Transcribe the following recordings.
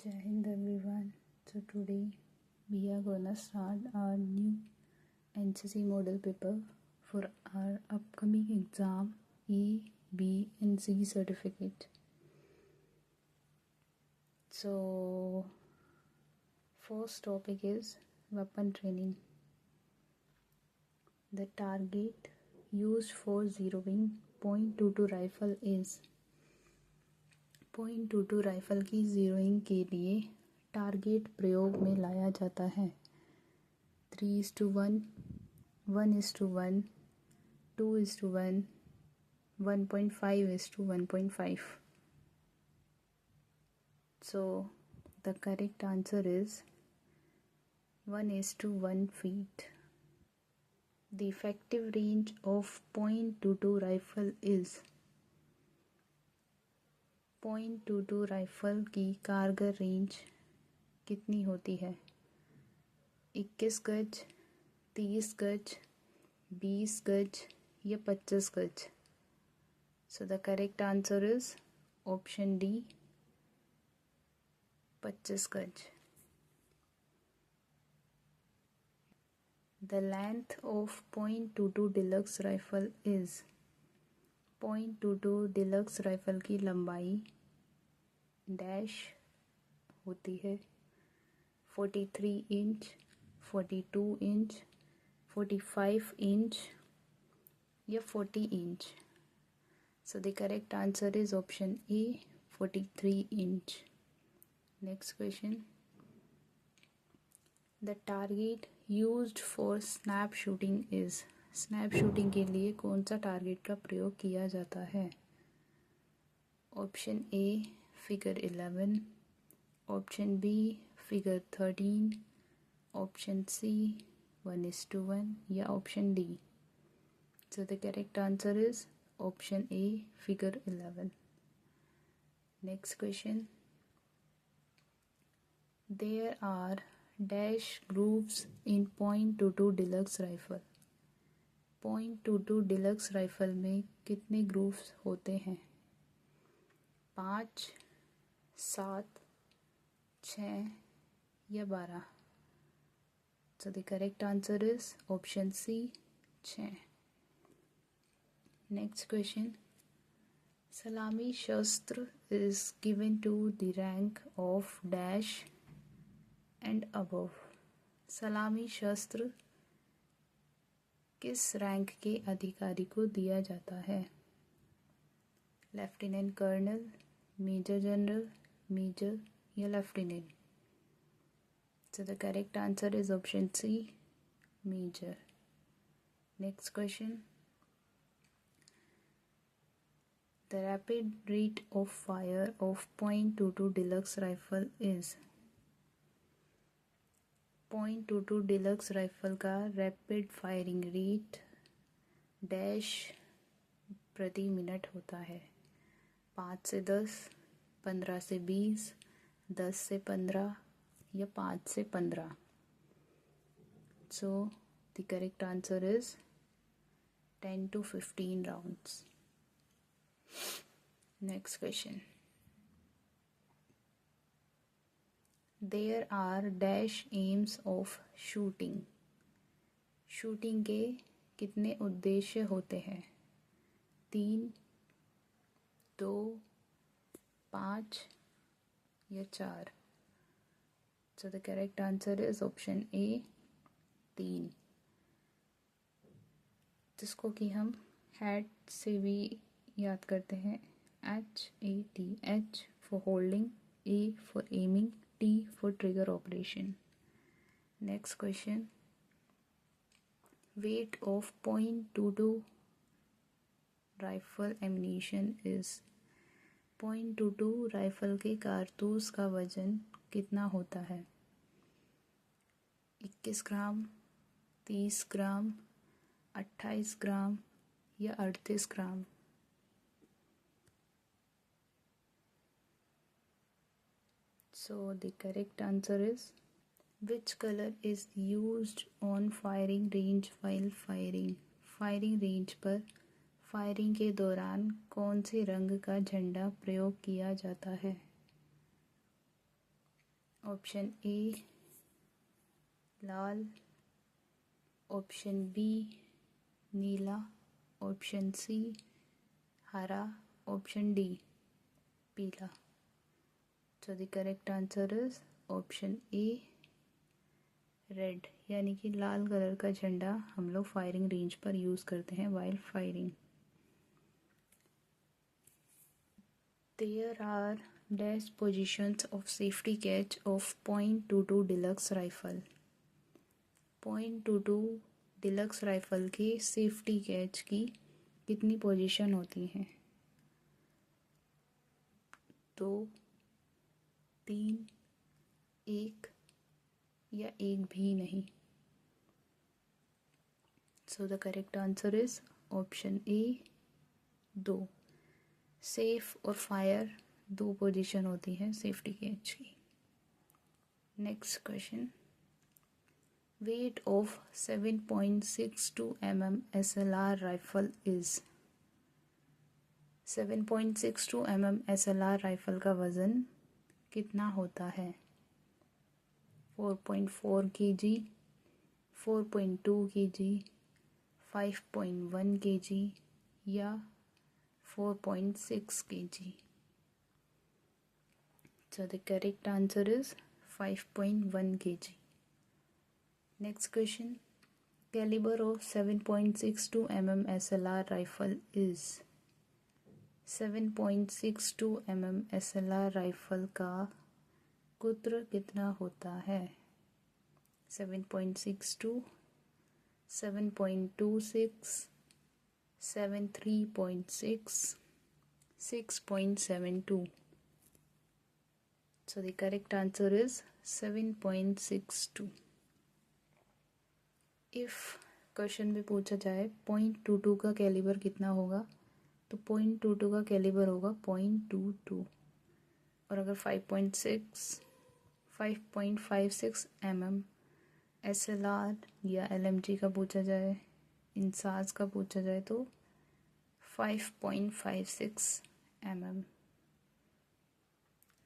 Jai Hind everyone. So today we are gonna start our new NCC model paper for our upcoming exam A, B and C certificate. So first topic is weapon training. The target used for zeroing .22 rifle is .22 rifle की zeroing के लिए target प्रयोग में लाया जाता है 3:1, 1:1, 2:1, 1.5:1.5. So the correct answer is 1:1 feet. The effective range of .22 rifle is .22 rifle की कारगर रेंज कितनी होती है 21 गज 30 गज 20 गज या 25 गज. So the correct answer is option D 25 गज. The length of .22 deluxe rifle is .22 deluxe rifle की लंबाई डैश होती है 43 इंच 42 इंच 45 इंच या 40 inch. So the correct answer is option A 43 inch. Next question. The target used for snap shooting is snap shooting के लिए कौन सा target का प्रयोग किया जाता है option A figure 11, option B figure 13, option C 1:1 या option D. So the correct answer is option A figure 11. Next question. There are dash groups in .22 deluxe rifle. .22 deluxe rifle में कितने ग्रुप्स होते हैं 5, 7, 6 या 12. So the correct answer is option C 6. Next question. सलामी शस्त्र is given to the rank of dash and above. सलामी शस्त्र किस रैंक के अधिकारी को दिया जाता है lieutenant colonel, major general, major या lieutenant. So the correct answer is option C major. Next question. The rapid rate of fire of .22 deluxe rifle is .22 deluxe rifle का रैपिड फायरिंग रेट डैश प्रति minute होता है 5 से 10, 15 से 20, 10 से 15 या 5 से 15. सो the correct answer is 10 to 15 rounds. Next question. There are dash aims of shooting. Shooting के कितने उद्देश्य होते हैं 3, 2, 5 या 4. So the correct answer is option A 3, जिसको कि हम हैट से भी याद करते हैं HAT for holding, A for aiming, T for trigger operation. Next question. Weight of .22 rifle ammunition is .22 rifle के कारतूस का वजन कितना होता है 21 ग्राम 30 ग्राम 28 ग्राम या 38 ग्राम. So the correct answer is which color is used on firing range while firing. Firing range पर firing के दौरान कौन से रंग का झंडा प्रयोग किया जाता है ऑप्शन ए लाल, ऑप्शन बी नीला, ऑप्शन सी हरा, ऑप्शन डी पीला। So the correct answer is option A red, यानी कि लाल कलर का झंडा हम लोग फायरिंग रेंज पर यूज़ करते हैं while firing. There are dash positions of safety catch of .22 deluxe rifle. .22 deluxe rifle के सेफ्टी कैच की कितनी पोजीशन होती हैं? 2, 3, 1 या एक भी नहीं। सो the correct answer is option A 2। Safe और फायर 2 पोजीशन होती है सेफ्टी कैच की। Next question, weight of 7.62 mm SLR rifle is. 7.62 mm SLR rifle का वज़न कितना होता है? 4.4 kg, 4.2 kg, 5.1 kg या 4.6 kg। So the correct answer is 5.1 kg. Next question, caliber of 7.62 mm SLR rifle is। 7.62 mm SLR rifle का कुत्र कितना होता है? 7.62, 7.26, 7.3.6, 6.72। So the correct answer is 7.62। If question में पूछा जाए .22 का कैलिबर कितना होगा, तो .22 का कैलिबर होगा .22। और अगर 5.6, 5.56 mm SLR या LMG का पूछा जाए, इंसास का पूछा जाए, तो 5.56 mm।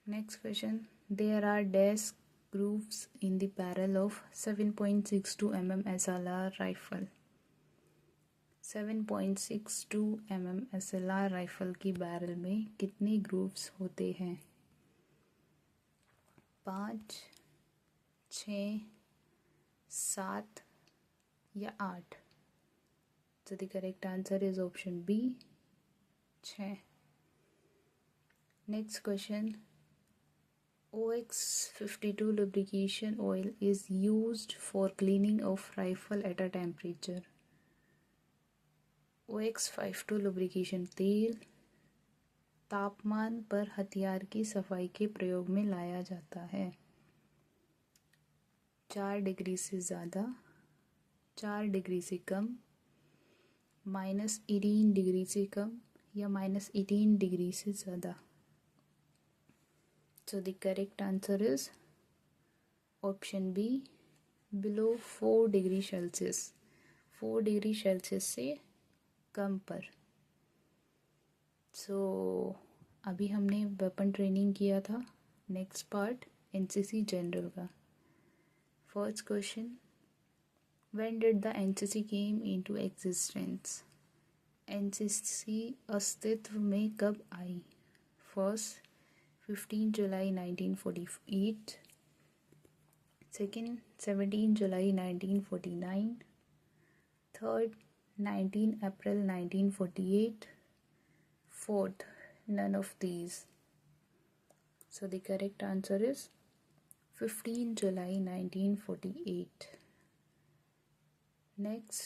Next question, there are dash grooves in the barrel of 7.62 mm SLR rifle। 7.62 mm SLR rifle की बैरल में कितने ग्रूव्स होते हैं? 5, 6, 7 या 8। So the correct answer is option B 6। Next question, OX52 lubrication oil is used for cleaning of rifle at a temperature। OX52 lubrication तेल तापमान पर हथियार की सफाई के प्रयोग में लाया जाता है। 4 डिग्री से ज़्यादा, 4 डिग्री से कम, -18 डिग्री से कम या -18 डिग्री से ज़्यादा। So the correct answer is option B below 4 degree Celsius. 4 degree Celsius से कम पर। अभी हमने वेपन ट्रेनिंग किया था। नेक्स्ट पार्ट NCC जनरल का। First question, when did the NCC came into existence. NCC अस्तित्व में कब आई? फर्स्ट 15 जुलाई 1948, सेकेंड 17 जुलाई 1949, थर्ड 19 अप्रैल 1948, fourth none of these। So the correct answer is 15 July 1948। Next,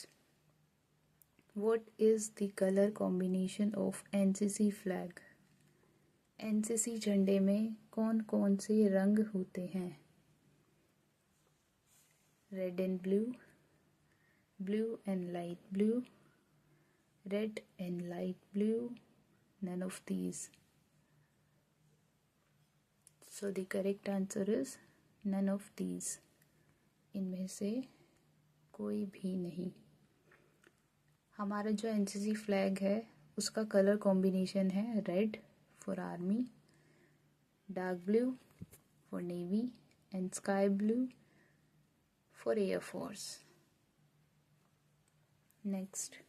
what is the color combination of NCC flag? NCC झंडे में कौन कौन से रंग होते हैं? Red and blue, blue and light blue, red and light blue, none of these। So the correct answer is none of these। इनमें से कोई भी नहीं। हमारा जो NCC फ्लैग है उसका कलर कॉम्बिनेशन है red for army, dark blue for navy, and sky blue for Air Force. Next,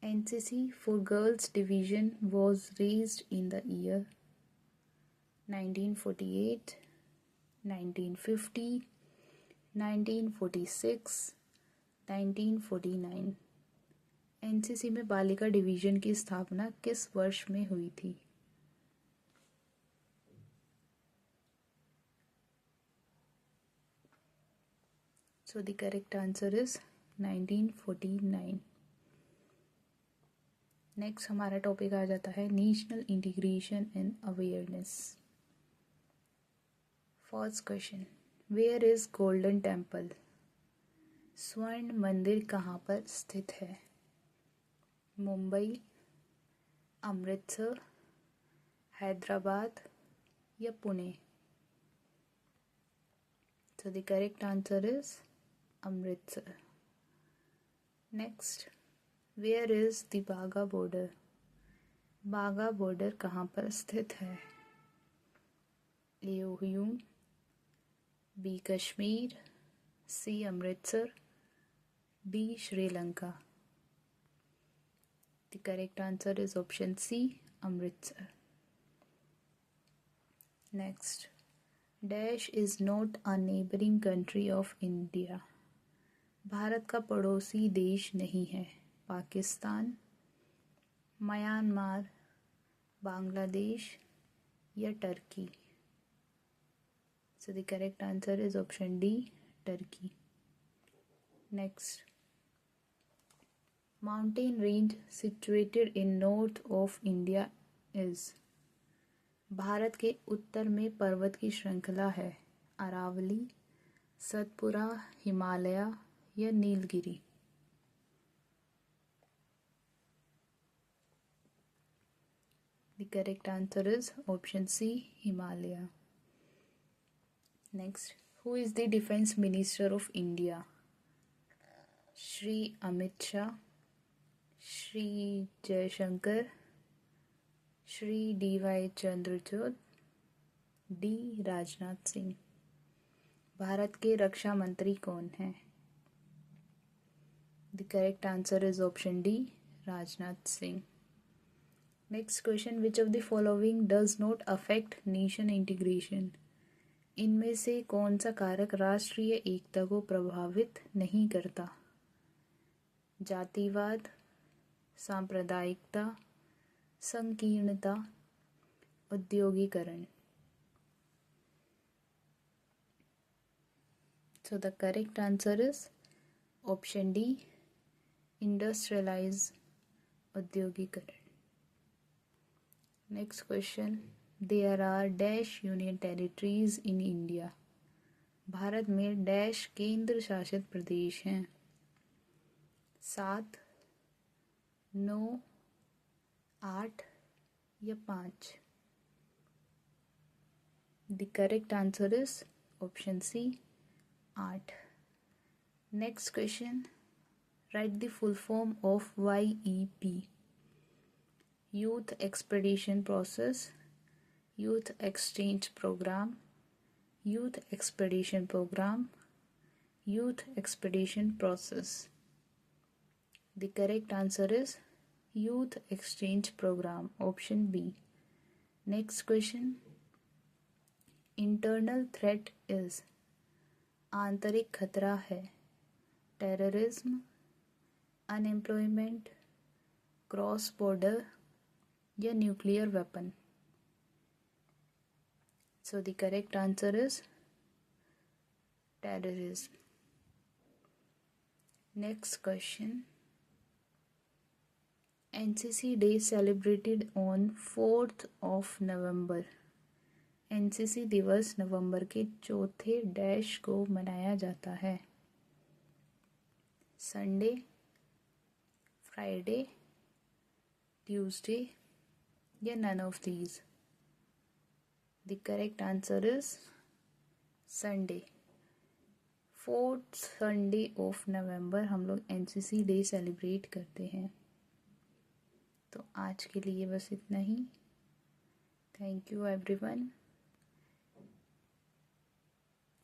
NCC for Girls Division was raised in the year 1948, 1950, 1946, 1949. NCC में बालिका डिवीजन की स्थापना किस वर्ष में हुई थी? So the correct answer is 1949. Next हमारा टॉपिक आ जाता है national integration and awareness. First question, where is golden temple? स्वर्ण मंदिर कहाँ पर स्थित है? मुंबई, अमृतसर, हैदराबाद या Pune? So the correct answer is Amritsar. Next, where is the Wagah border? Wagah border कहाँ पर स्थित है? ए हुयूम, B Kashmir, C Amritsar, D Sri Lanka? The correct answer is option C, Amritsar. Next, Dash is not a neighboring country of India. Bharat का पड़ोसी देश नहीं है. पाकिस्तान, म्यांमार, बांग्लादेश या Turkey? So the correct answer is option D, Turkey. Next, mountain range situated in north of India is? Bharat के उत्तर में पर्वत की श्रृंखला है. अरावली, सतपुरा, हिमालय या Nilgiri? The correct answer is option C, Himalaya. Next, who is the Defense Minister of India? Shri Amit Shah, Shri Jaishankar, Shri D.Y. Chandrachud, D Rajnath Singh? Bharat के रक्षा मंत्री कौन हैं? The correct answer is option D, Rajnath Singh. Next question, which of the following does not affect nation integration? इनमें से कौन सा कारक राष्ट्रीय एकता को प्रभावित नहीं करता? जातिवाद, सांप्रदायिकता, संकीर्णता, औद्योगिकरण? So the correct answer is option D, industrialize, औद्योगिकरण. Next question, there are dash union territories in India. Bharat में डैश केंद्र शासित प्रदेश हैं. 7, 9, 8 या 5? The correct answer is option C, 8. Next question, write the full form of YEP. Youth Expedition Process, Youth Exchange Program, Youth Expedition Program, Youth Expedition Process? The correct answer is Youth Exchange Program, option B. Next question, internal threat is? आंतरिक खतरा है. Terrorism, unemployment, cross border या nuclear weapon? So the correct answer is terrorism. Next question, NCC day celebrated on 4th of November. NCC दिवस नवंबर के चौथे dash को मनाया जाता है. संडे, फ्राइडे, ट्यूसडे या none of these? The correct answer is Sunday. 4th Sunday of November हम लोग एनसीसी डे सेलिब्रेट करते हैं. तो आज के लिए बस इतना ही. Thank you everyone.